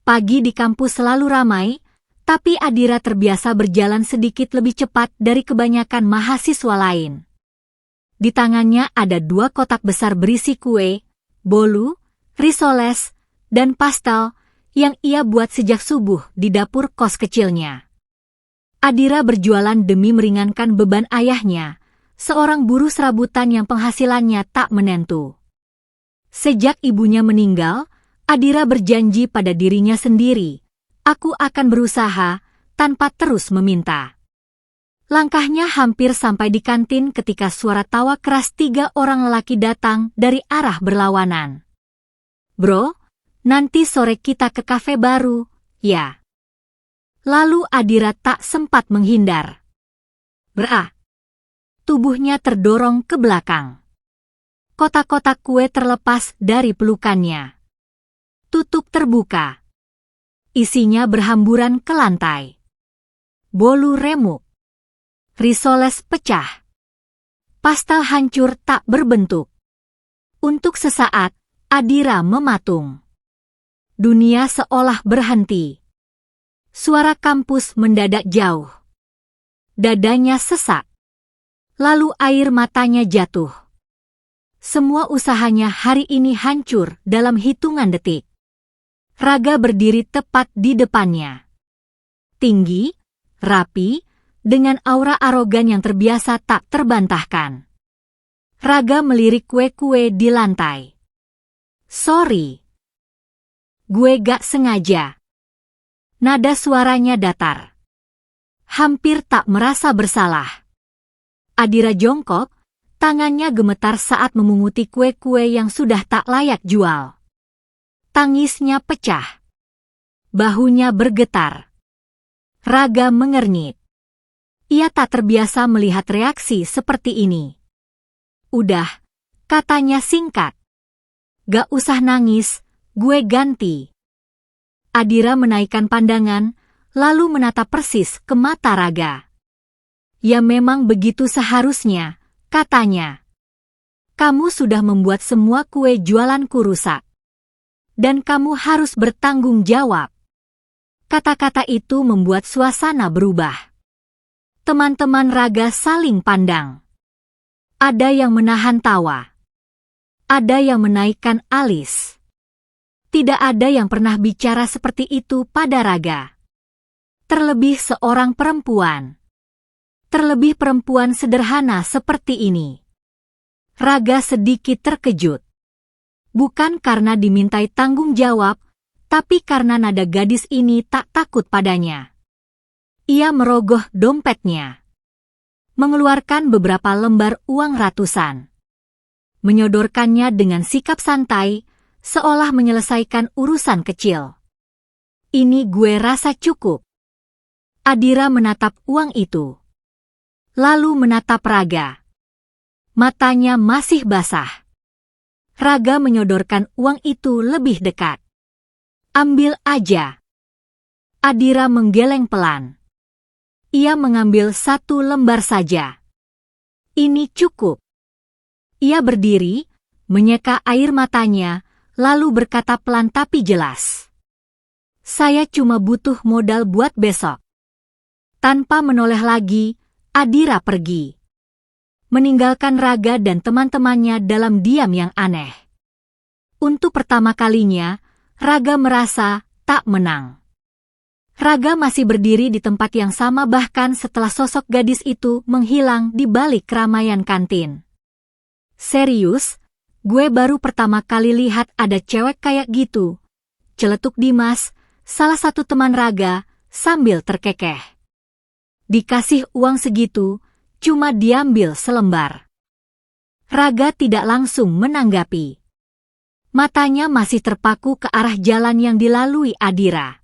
Pagi di kampus selalu ramai, tapi Adira terbiasa berjalan sedikit lebih cepat dari kebanyakan mahasiswa lain. Di tangannya ada 2 kotak besar berisi kue, bolu, risoles, dan pastel yang ia buat sejak subuh di dapur kos kecilnya. Adira berjualan demi meringankan beban ayahnya, seorang buruh serabutan yang penghasilannya tak menentu. Sejak ibunya meninggal, Adira berjanji pada dirinya sendiri, "Aku akan berusaha tanpa terus meminta." Langkahnya hampir sampai di kantin ketika suara tawa keras 3 orang lelaki datang dari arah berlawanan. "Bro, nanti sore kita ke kafe baru, ya?" Lalu Adira tak sempat menghindar. "Bra!" Tubuhnya terdorong ke belakang. Kotak-kotak kue terlepas dari pelukannya. Tutup terbuka. Isinya berhamburan ke lantai. Bolu remuk. Risoles pecah. Pastel hancur tak berbentuk. Untuk sesaat, Adira mematung. Dunia seolah berhenti. Suara kampus mendadak jauh. Dadanya sesak. Lalu air matanya jatuh. Semua usahanya hari ini hancur dalam hitungan detik. Raga berdiri tepat di depannya. Tinggi, rapi, dengan aura arogan yang terbiasa tak terbantahkan. Raga melirik kue-kue di lantai. "Sorry. Gue gak sengaja." Nada suaranya datar. Hampir tak merasa bersalah. Adira jongkok, tangannya gemetar saat memunguti kue-kue yang sudah tak layak jual. Tangisnya pecah. Bahunya bergetar. Raga mengernyit. Ia tak terbiasa melihat reaksi seperti ini. "Udah," katanya singkat. "Gak usah nangis, gue ganti." Adira menaikkan pandangan, lalu menatap persis ke mata Raga. "Ya memang begitu seharusnya," katanya. "Kamu sudah membuat semua kue jualanku rusak. Dan kamu harus bertanggung jawab." Kata-kata itu membuat suasana berubah. Teman-teman Raga saling pandang. Ada yang menahan tawa. Ada yang menaikkan alis. Tidak ada yang pernah bicara seperti itu pada Raga. Terlebih seorang perempuan. Terlebih perempuan sederhana seperti ini. Raga sedikit terkejut. Bukan karena dimintai tanggung jawab, tapi karena nada gadis ini tak takut padanya. Ia merogoh dompetnya. Mengeluarkan beberapa lembar uang ratusan. Menyodorkannya dengan sikap santai, seolah menyelesaikan urusan kecil. "Ini gue rasa cukup." Adira menatap uang itu. Lalu menatap Raga. Matanya masih basah. Raga menyodorkan uang itu lebih dekat. "Ambil aja." Adira menggeleng pelan. Ia mengambil 1 lembar saja. "Ini cukup." Ia berdiri, menyeka air matanya, lalu berkata pelan tapi jelas. "Saya cuma butuh modal buat besok." Tanpa menoleh lagi, Adira pergi. Meninggalkan Raga dan teman-temannya dalam diam yang aneh. Untuk pertama kalinya, Raga merasa tak menang. Raga masih berdiri di tempat yang sama bahkan setelah sosok gadis itu menghilang di balik keramaian kantin. "Serius, gue baru pertama kali lihat ada cewek kayak gitu," celetuk Dimas, salah satu teman Raga, sambil terkekeh. Dikasih uang segitu, cuma diambil selembar. Raga tidak langsung menanggapi. Matanya masih terpaku ke arah jalan yang dilalui Adira.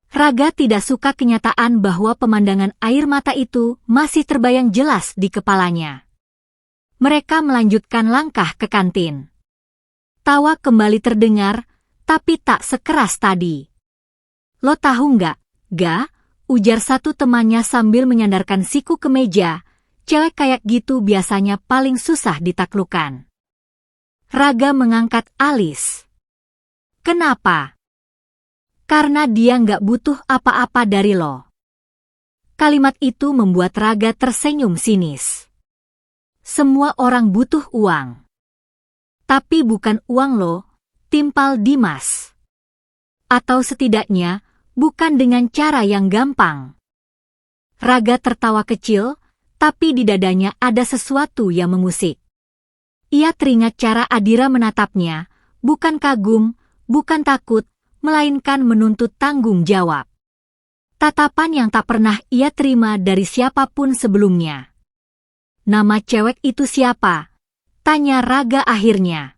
Raga tidak suka kenyataan bahwa pemandangan air mata itu masih terbayang jelas di kepalanya. Mereka melanjutkan langkah ke kantin. Tawa kembali terdengar, tapi tak sekeras tadi. "Lo tahu nggak, Ga?" ujar satu temannya sambil menyandarkan siku ke meja. "Cewek kayak gitu biasanya paling susah ditaklukkan." Raga mengangkat alis. "Kenapa?" Karena dia nggak butuh apa-apa dari lo. Kalimat itu membuat Raga tersenyum sinis. Semua orang butuh uang. Tapi bukan uang lo, timpal Dimas. Atau setidaknya, bukan dengan cara yang gampang. Raga tertawa kecil, tapi di dadanya ada sesuatu yang mengusik. Ia teringat cara Adira menatapnya, bukan kagum, bukan takut, melainkan menuntut tanggung jawab. Tatapan yang tak pernah ia terima dari siapapun sebelumnya. Nama cewek itu siapa? Tanya Raga akhirnya.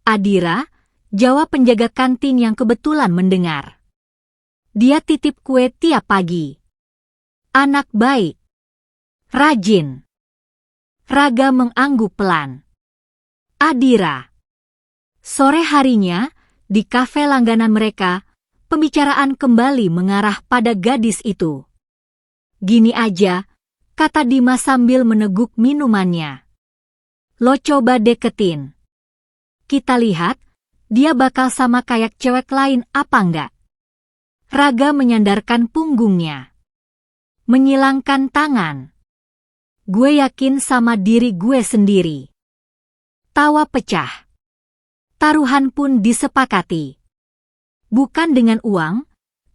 Adira, jawab penjaga kantin yang kebetulan mendengar. Dia titip kue tiap pagi. Anak baik. Rajin. Raga mengangguk pelan. Adira. Sore harinya, di kafe langganan mereka, pembicaraan kembali mengarah pada gadis itu. Gini aja, kata Dimas sambil meneguk minumannya. Lo coba deketin. Kita lihat, dia bakal sama kayak cewek lain apa enggak? Raga menyandarkan punggungnya. Menyilangkan tangan. Gue yakin sama diri gue sendiri. Tawa pecah. Taruhan pun disepakati. Bukan dengan uang,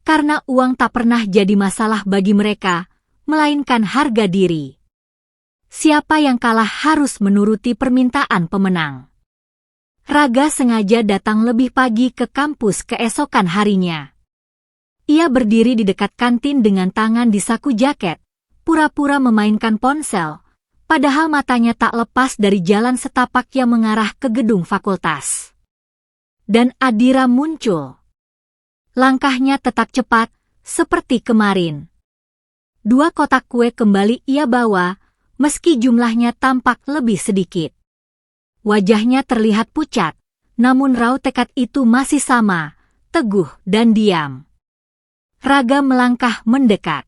karena uang tak pernah jadi masalah bagi mereka, melainkan harga diri. Siapa yang kalah harus menuruti permintaan pemenang. Raga sengaja datang lebih pagi ke kampus keesokan harinya. Ia berdiri di dekat kantin dengan tangan di saku jaket, pura-pura memainkan ponsel, padahal matanya tak lepas dari jalan setapak yang mengarah ke gedung fakultas. Dan Adira muncul. Langkahnya tetap cepat, seperti kemarin. 2 kotak kue kembali ia bawa, meski jumlahnya tampak lebih sedikit. Wajahnya terlihat pucat, namun raut tekad itu masih sama, teguh dan diam. Raga melangkah mendekat.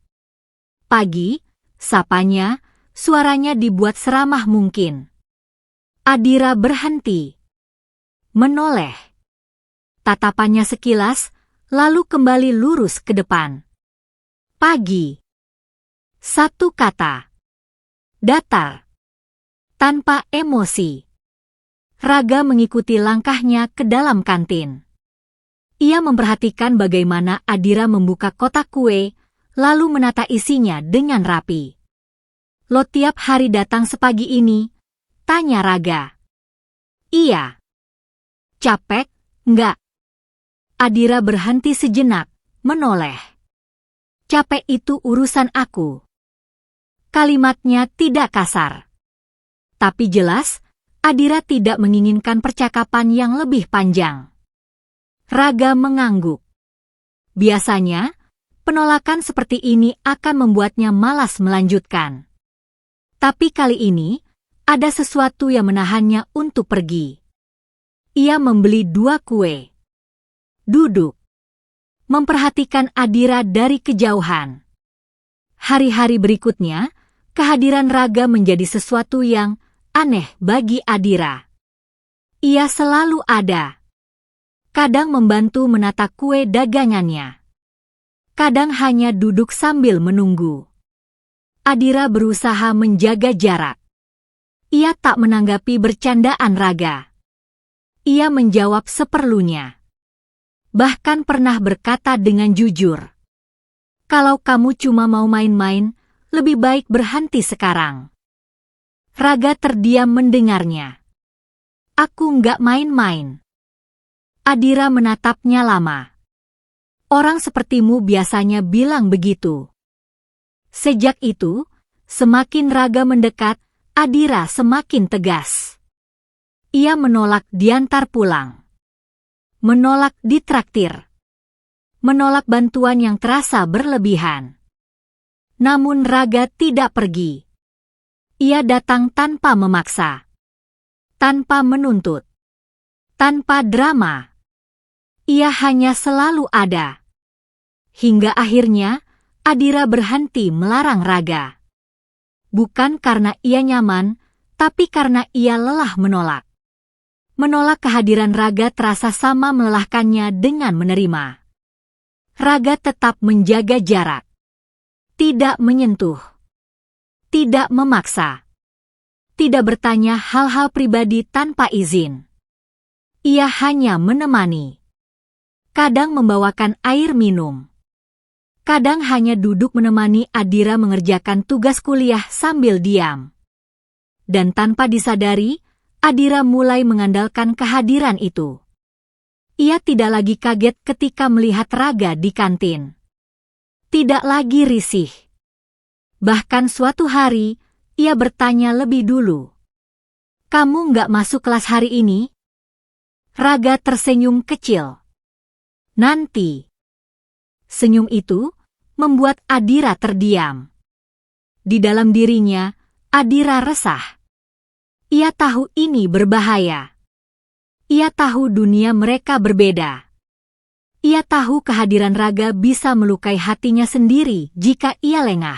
Pagi, sapanya, suaranya dibuat seramah mungkin. Adira berhenti. Menoleh. Tatapannya sekilas, lalu kembali lurus ke depan. Pagi. 1 kata. Datar. Tanpa emosi. Raga mengikuti langkahnya ke dalam kantin. Ia memperhatikan bagaimana Adira membuka kotak kue, lalu menata isinya dengan rapi. Lo tiap hari datang sepagi ini? Tanya Raga. Iya. Capek, enggak? Adira berhenti sejenak, menoleh. Capek itu urusan aku. Kalimatnya tidak kasar. Tapi jelas, Adira tidak menginginkan percakapan yang lebih panjang. Raga mengangguk. Biasanya, penolakan seperti ini akan membuatnya malas melanjutkan. Tapi kali ini, ada sesuatu yang menahannya untuk pergi. Ia membeli 2 kue. Duduk. Memperhatikan Adira dari kejauhan. Hari-hari berikutnya, kehadiran Raga menjadi sesuatu yang aneh bagi Adira. Ia selalu ada. Kadang membantu menata kue dagangannya. Kadang hanya duduk sambil menunggu. Adira berusaha menjaga jarak. Ia tak menanggapi bercandaan Raga. Ia menjawab seperlunya. Bahkan pernah berkata dengan jujur. Kalau kamu cuma mau main-main, lebih baik berhenti sekarang. Raga terdiam mendengarnya. Aku nggak main-main. Adira menatapnya lama. Orang sepertimu biasanya bilang begitu. Sejak itu, semakin Raga mendekat, Adira semakin tegas. Ia menolak diantar pulang. Menolak ditraktir. Menolak bantuan yang terasa berlebihan. Namun Raga tidak pergi. Ia datang tanpa memaksa. Tanpa menuntut. Tanpa drama. Ia hanya selalu ada. Hingga akhirnya, Adira berhenti melarang Raga. Bukan karena ia nyaman, tapi karena ia lelah menolak. Menolak kehadiran Raga terasa sama melelahkannya dengan menerima. Raga tetap menjaga jarak. Tidak menyentuh. Tidak memaksa. Tidak bertanya hal-hal pribadi tanpa izin. Ia hanya menemani. Kadang membawakan air minum. Kadang hanya duduk menemani Adira mengerjakan tugas kuliah sambil diam. Dan tanpa disadari, Adira mulai mengandalkan kehadiran itu. Ia tidak lagi kaget ketika melihat Raga di kantin. Tidak lagi risih. Bahkan suatu hari, ia bertanya lebih dulu. "Kamu nggak masuk kelas hari ini?" Raga tersenyum kecil. "Nanti." Senyum itu membuat Adira terdiam. Di dalam dirinya, Adira resah. Ia tahu ini berbahaya. Ia tahu dunia mereka berbeda. Ia tahu kehadiran Raga bisa melukai hatinya sendiri jika ia lengah.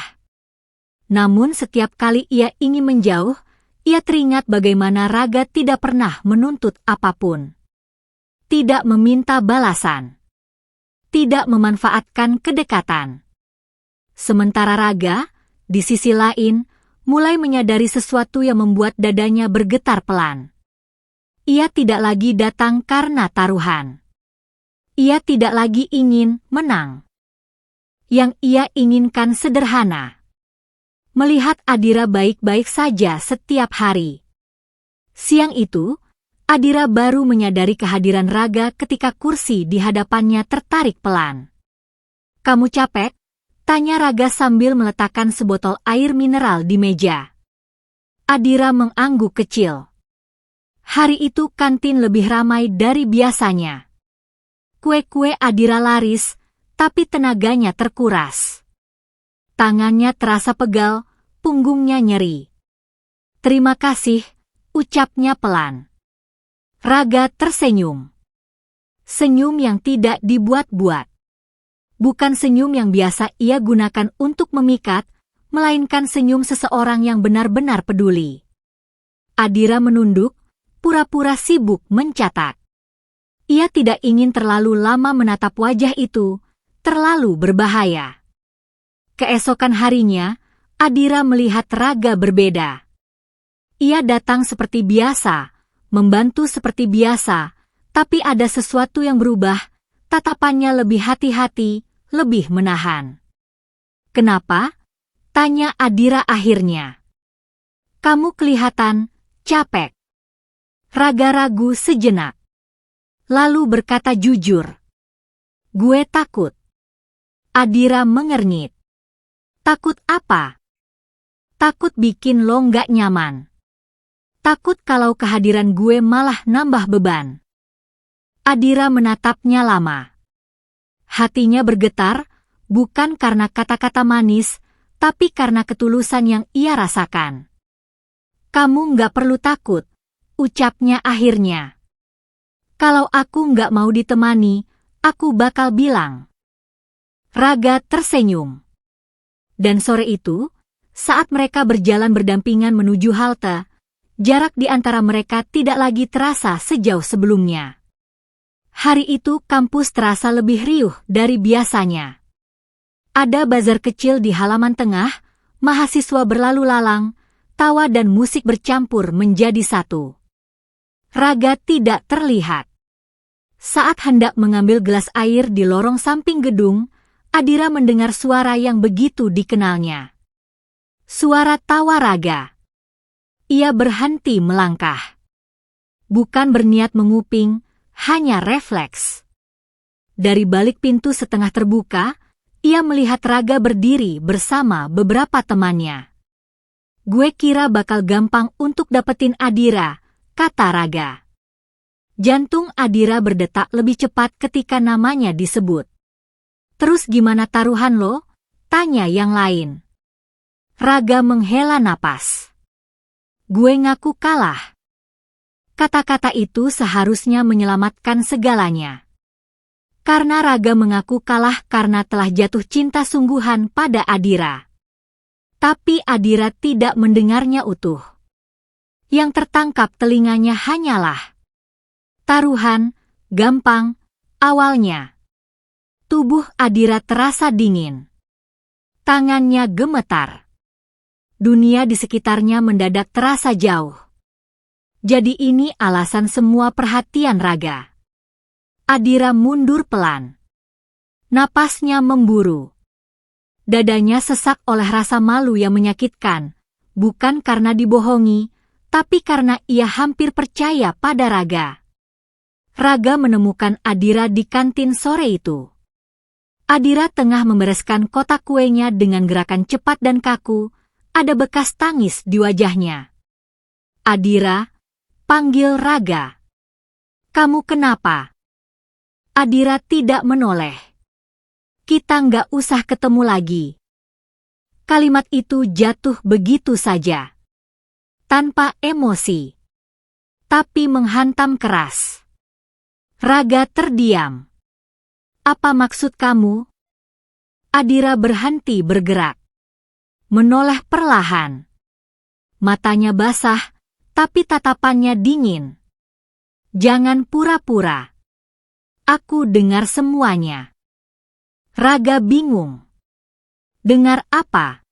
Namun setiap kali ia ingin menjauh, ia teringat bagaimana Raga tidak pernah menuntut apapun. Tidak meminta balasan. Tidak memanfaatkan kedekatan. Sementara Raga, di sisi lain, mulai menyadari sesuatu yang membuat dadanya bergetar pelan. Ia tidak lagi datang karena taruhan. Ia tidak lagi ingin menang. Yang ia inginkan sederhana. Melihat Adira baik-baik saja setiap hari. Siang itu, Adira baru menyadari kehadiran Raga ketika kursi di hadapannya tertarik pelan. "Kamu capek?" tanya Raga sambil meletakkan sebotol air mineral di meja. Adira mengangguk kecil. Hari itu kantin lebih ramai dari biasanya. Kue-kue Adira laris, tapi tenaganya terkuras. Tangannya terasa pegal, punggungnya nyeri. "Terima kasih," ucapnya pelan. Raga tersenyum. Senyum yang tidak dibuat-buat. Bukan senyum yang biasa ia gunakan untuk memikat, melainkan senyum seseorang yang benar-benar peduli. Adira menunduk, pura-pura sibuk mencatat. Ia tidak ingin terlalu lama menatap wajah itu, terlalu berbahaya. Keesokan harinya, Adira melihat Raga berbeda. Ia datang seperti biasa, membantu seperti biasa, tapi ada sesuatu yang berubah, tatapannya lebih hati-hati, lebih menahan. "Kenapa?" tanya Adira akhirnya. "Kamu kelihatan capek." Raga ragu sejenak. Lalu berkata jujur. "Gue takut." Adira mengernyit. "Takut apa?" "Takut bikin lo nggak nyaman. Takut kalau kehadiran gue malah nambah beban." Adira menatapnya lama. Hatinya bergetar, bukan karena kata-kata manis, tapi karena ketulusan yang ia rasakan. "Kamu nggak perlu takut," ucapnya akhirnya. "Kalau aku nggak mau ditemani, aku bakal bilang." Raga tersenyum. Dan sore itu, saat mereka berjalan berdampingan menuju halte, jarak di antara mereka tidak lagi terasa sejauh sebelumnya. Hari itu kampus terasa lebih riuh dari biasanya. Ada bazar kecil di halaman tengah, mahasiswa berlalu lalang, tawa dan musik bercampur menjadi satu. Raga tidak terlihat. Saat hendak mengambil gelas air di lorong samping gedung, Adira mendengar suara yang begitu dikenalnya. Suara tawa Raga. Ia berhenti melangkah. Bukan berniat menguping, hanya refleks. Dari balik pintu setengah terbuka, ia melihat Raga berdiri bersama beberapa temannya. "Gue kira bakal gampang untuk dapetin Adira," kata Raga. Jantung Adira berdetak lebih cepat ketika namanya disebut. "Terus gimana taruhan lo?" tanya yang lain. Raga menghela napas. "Gue ngaku kalah." Kata-kata itu seharusnya menyelamatkan segalanya. Karena Raga mengaku kalah karena telah jatuh cinta sungguhan pada Adira. Tapi Adira tidak mendengarnya utuh. Yang tertangkap telinganya hanyalah taruhan, gampang, awalnya. Tubuh Adira terasa dingin. Tangannya gemetar. Dunia di sekitarnya mendadak terasa jauh. Jadi ini alasan semua perhatian Raga. Adira mundur pelan. Napasnya memburu. Dadanya sesak oleh rasa malu yang menyakitkan, bukan karena dibohongi, tapi karena ia hampir percaya pada Raga. Raga menemukan Adira di kantin sore itu. Adira tengah membereskan kotak kuenya dengan gerakan cepat dan kaku, ada bekas tangis di wajahnya. Adira, panggil Raga. Kamu kenapa? Adira tidak menoleh. Kita nggak usah ketemu lagi. Kalimat itu jatuh begitu saja. Tanpa emosi. Tapi menghantam keras. Raga terdiam. Apa maksud kamu? Adira berhenti bergerak. Menoleh perlahan. Matanya basah, tapi tatapannya dingin. Jangan pura-pura. Aku dengar semuanya. Raga bingung. Dengar apa?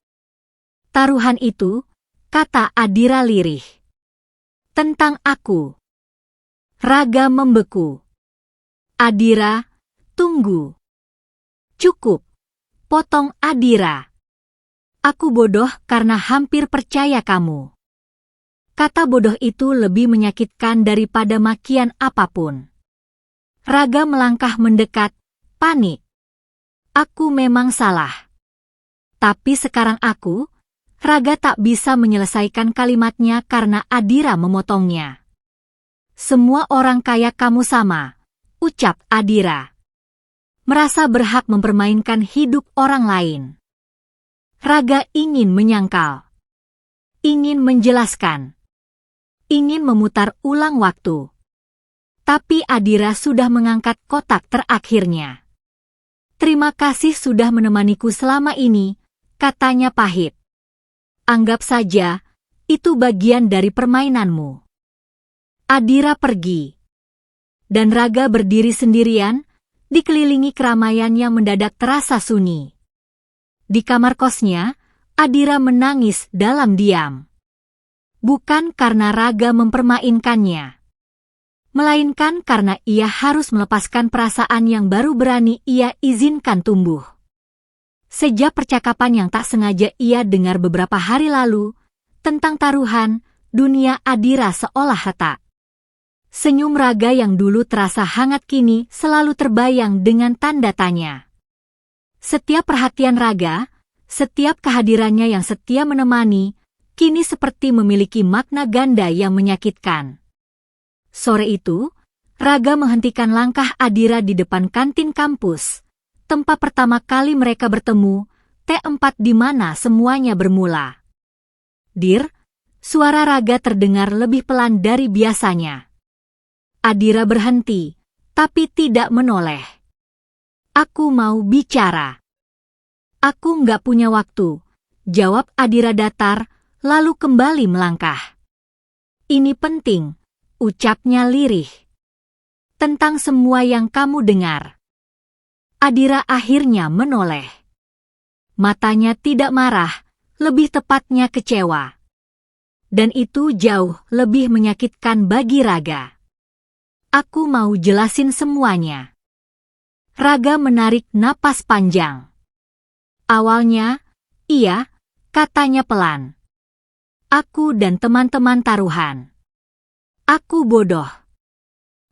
Taruhan itu, kata Adira lirih. Tentang aku. Raga membeku. Adira, tunggu. Cukup. Potong Adira. Aku bodoh karena hampir percaya kamu. Kata bodoh itu lebih menyakitkan daripada makian apapun. Raga melangkah mendekat, panik. Aku memang salah. Tapi sekarang Raga tak bisa menyelesaikan kalimatnya karena Adira memotongnya. Semua orang kayak kamu sama, ucap Adira. Merasa berhak mempermainkan hidup orang lain. Raga ingin menyangkal. Ingin menjelaskan. Ingin memutar ulang waktu. Tapi Adira sudah mengangkat kotak terakhirnya. Terima kasih sudah menemaniku selama ini, katanya pahit. Anggap saja, itu bagian dari permainanmu. Adira pergi. Dan Raga berdiri sendirian, dikelilingi keramaian yang mendadak terasa sunyi. Di kamar kosnya, Adira menangis dalam diam. Bukan karena Raga mempermainkannya. Melainkan karena ia harus melepaskan perasaan yang baru berani ia izinkan tumbuh. Sejak percakapan yang tak sengaja ia dengar beberapa hari lalu, tentang taruhan, dunia Adira seolah retak. Senyum Raga yang dulu terasa hangat kini selalu terbayang dengan tanda tanya. Setiap perhatian Raga, setiap kehadirannya yang setia menemani, kini seperti memiliki makna ganda yang menyakitkan. Sore itu, Raga menghentikan langkah Adira di depan kantin kampus, tempat pertama kali mereka bertemu, T4 di mana semuanya bermula. Dir, suara Raga terdengar lebih pelan dari biasanya. Adira berhenti, tapi tidak menoleh. Aku mau bicara. Aku nggak punya waktu, jawab Adira datar, lalu kembali melangkah. Ini penting, ucapnya lirih. Tentang semua yang kamu dengar. Adira akhirnya menoleh. Matanya tidak marah, lebih tepatnya kecewa. Dan itu jauh lebih menyakitkan bagi Raga. Aku mau jelasin semuanya. Raga menarik napas panjang. Awalnya, iya, katanya pelan. Aku dan teman-teman taruhan. Aku bodoh.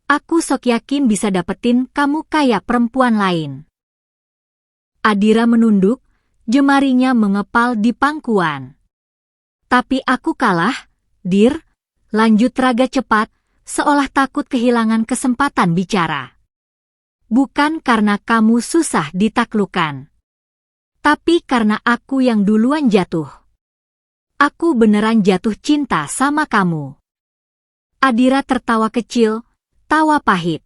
Aku sok yakin bisa dapetin kamu kayak perempuan lain. Adira menunduk, jemarinya mengepal di pangkuan. Tapi aku kalah, Dir, lanjut Raga cepat, seolah takut kehilangan kesempatan bicara. Bukan karena kamu susah ditaklukkan. Tapi karena aku yang duluan jatuh. Aku beneran jatuh cinta sama kamu. Adira tertawa kecil, tawa pahit.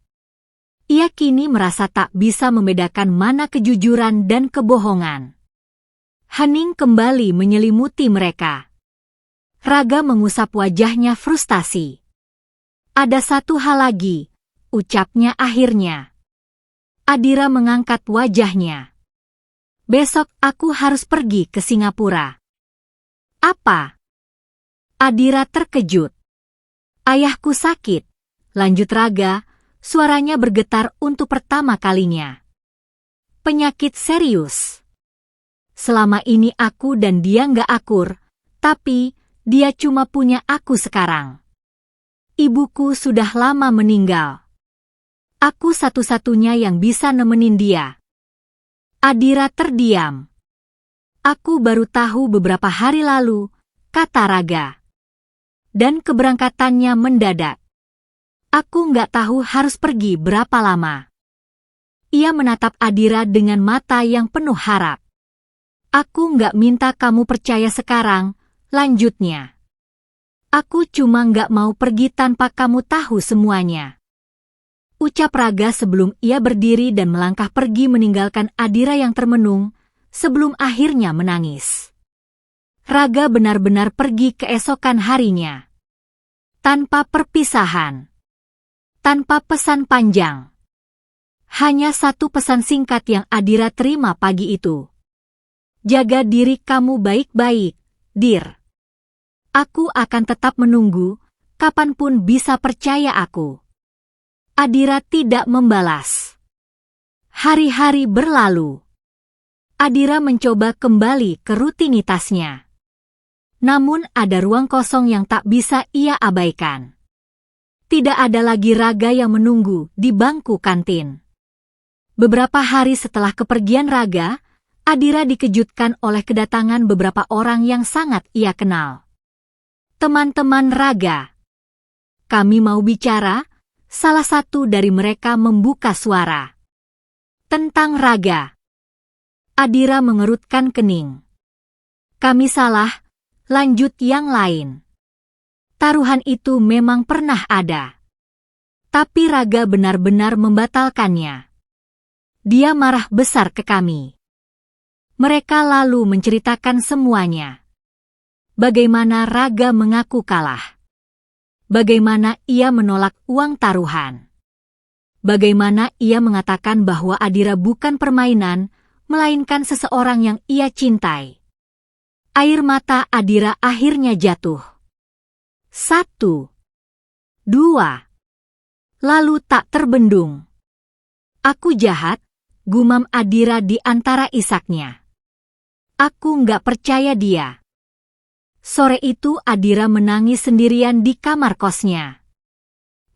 Ia kini merasa tak bisa membedakan mana kejujuran dan kebohongan. Hening kembali menyelimuti mereka. Raga mengusap wajahnya frustasi. Ada satu hal lagi, ucapnya akhirnya. Adira mengangkat wajahnya. Besok aku harus pergi ke Singapura. Apa? Adira terkejut. Ayahku sakit, lanjut Raga, suaranya bergetar untuk pertama kalinya. Penyakit serius. Selama ini aku dan dia nggak akur, tapi dia cuma punya aku sekarang. Ibuku sudah lama meninggal. Aku satu-satunya yang bisa nemenin dia. Adira terdiam. Aku baru tahu beberapa hari lalu, kata Raga. Dan keberangkatannya mendadak. Aku nggak tahu harus pergi berapa lama. Ia menatap Adira dengan mata yang penuh harap. Aku nggak minta kamu percaya sekarang, lanjutnya. Aku cuma nggak mau pergi tanpa kamu tahu semuanya. Ucap Raga sebelum ia berdiri dan melangkah pergi meninggalkan Adira yang termenung, sebelum akhirnya menangis. Raga benar-benar pergi keesokan harinya. Tanpa perpisahan. Tanpa pesan panjang. Hanya satu pesan singkat yang Adira terima pagi itu. Jaga diri kamu baik-baik, Dir. Aku akan tetap menunggu, kapanpun bisa percaya aku. Adira tidak membalas. Hari-hari berlalu. Adira mencoba kembali ke rutinitasnya. Namun ada ruang kosong yang tak bisa ia abaikan. Tidak ada lagi Raga yang menunggu di bangku kantin. Beberapa hari setelah kepergian Raga, Adira dikejutkan oleh kedatangan beberapa orang yang sangat ia kenal. Teman-teman Raga. Kami mau bicara, salah satu dari mereka membuka suara. Tentang Raga. Adira mengerutkan kening. Kami salah, lanjut yang lain. Taruhan itu memang pernah ada. Tapi Raga benar-benar membatalkannya. Dia marah besar ke kami. Mereka lalu menceritakan semuanya. Bagaimana Raga mengaku kalah. Bagaimana ia menolak uang taruhan. Bagaimana ia mengatakan bahwa Adira bukan permainan, melainkan seseorang yang ia cintai. Air mata Adira akhirnya jatuh. 1, 2. Lalu tak terbendung. Aku jahat, gumam Adira di antara isaknya. Aku nggak percaya dia. Sore itu Adira menangis sendirian di kamar kosnya.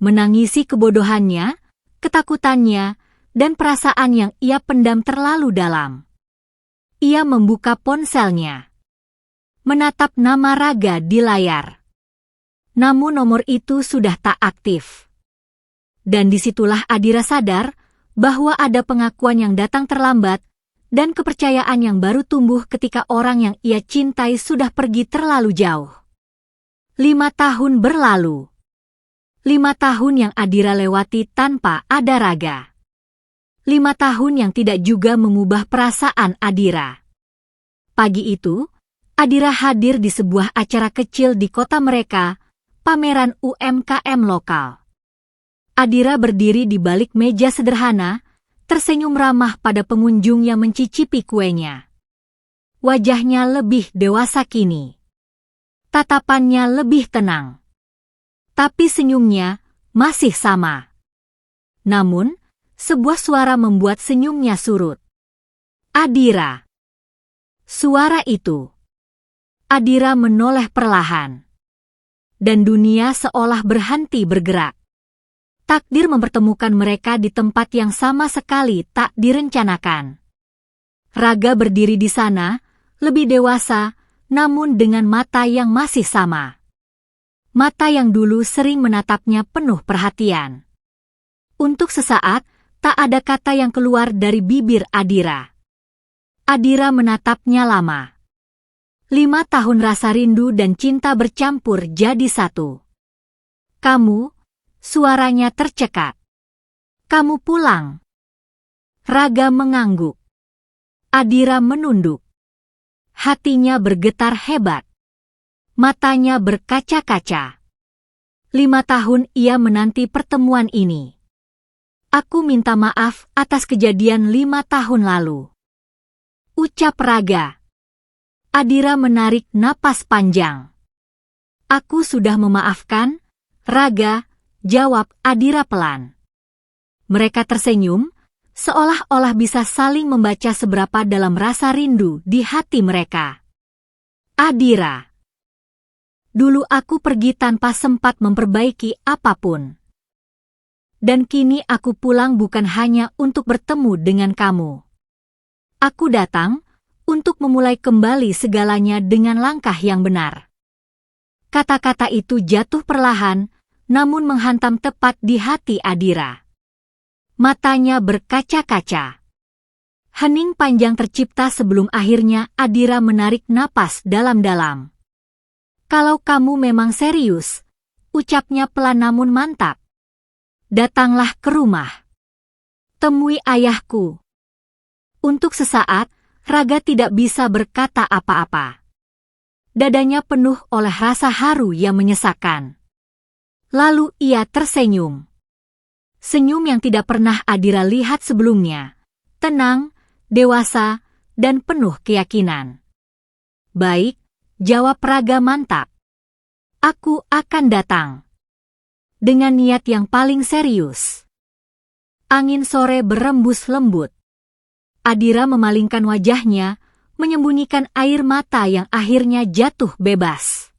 Menangisi kebodohannya, ketakutannya, dan perasaan yang ia pendam terlalu dalam. Ia membuka ponselnya. Menatap nama Raga di layar. Namun nomor itu sudah tak aktif. Dan disitulah Adira sadar bahwa ada pengakuan yang datang terlambat dan kepercayaan yang baru tumbuh ketika orang yang ia cintai sudah pergi terlalu jauh. 5 tahun berlalu. 5 tahun yang Adira lewati tanpa ada Raga. 5 tahun yang tidak juga mengubah perasaan Adira. Pagi itu, Adira hadir di sebuah acara kecil di kota mereka, pameran UMKM lokal. Adira berdiri di balik meja sederhana, tersenyum ramah pada pengunjung yang mencicipi kuenya. Wajahnya lebih dewasa kini. Tatapannya lebih tenang. Tapi senyumnya masih sama. Namun, sebuah suara membuat senyumnya surut. Adira. Suara itu. Adira menoleh perlahan. Dan dunia seolah berhenti bergerak. Takdir mempertemukan mereka di tempat yang sama sekali tak direncanakan. Raga berdiri di sana, lebih dewasa, namun dengan mata yang masih sama. Mata yang dulu sering menatapnya penuh perhatian. Untuk sesaat, tak ada kata yang keluar dari bibir Adira. Adira menatapnya lama. 5 tahun rasa rindu dan cinta bercampur jadi satu. Kamu, suaranya tercekat. Kamu pulang. Raga mengangguk. Adira menunduk. Hatinya bergetar hebat. Matanya berkaca-kaca. 5 tahun ia menanti pertemuan ini. Aku minta maaf atas kejadian 5 tahun lalu. Ucap Raga. Adira menarik napas panjang. Aku sudah memaafkan, Raga, jawab Adira pelan. Mereka tersenyum, seolah-olah bisa saling membaca seberapa dalam rasa rindu di hati mereka. Adira. Dulu aku pergi tanpa sempat memperbaiki apapun. Dan kini aku pulang bukan hanya untuk bertemu dengan kamu. Aku datang untuk memulai kembali segalanya dengan langkah yang benar. Kata-kata itu jatuh perlahan, namun menghantam tepat di hati Adira. Matanya berkaca-kaca. Hening panjang tercipta sebelum akhirnya Adira menarik napas dalam-dalam. Kalau kamu memang serius, ucapnya pelan namun mantap. Datanglah ke rumah. Temui ayahku. Untuk sesaat, Raga tidak bisa berkata apa-apa. Dadanya penuh oleh rasa haru yang menyesakkan. Lalu ia tersenyum. Senyum yang tidak pernah Adira lihat sebelumnya. Tenang, dewasa, dan penuh keyakinan. Baik, jawab Raga mantap. Aku akan datang. Dengan niat yang paling serius. Angin sore berembus lembut. Adira memalingkan wajahnya, menyembunyikan air mata yang akhirnya jatuh bebas.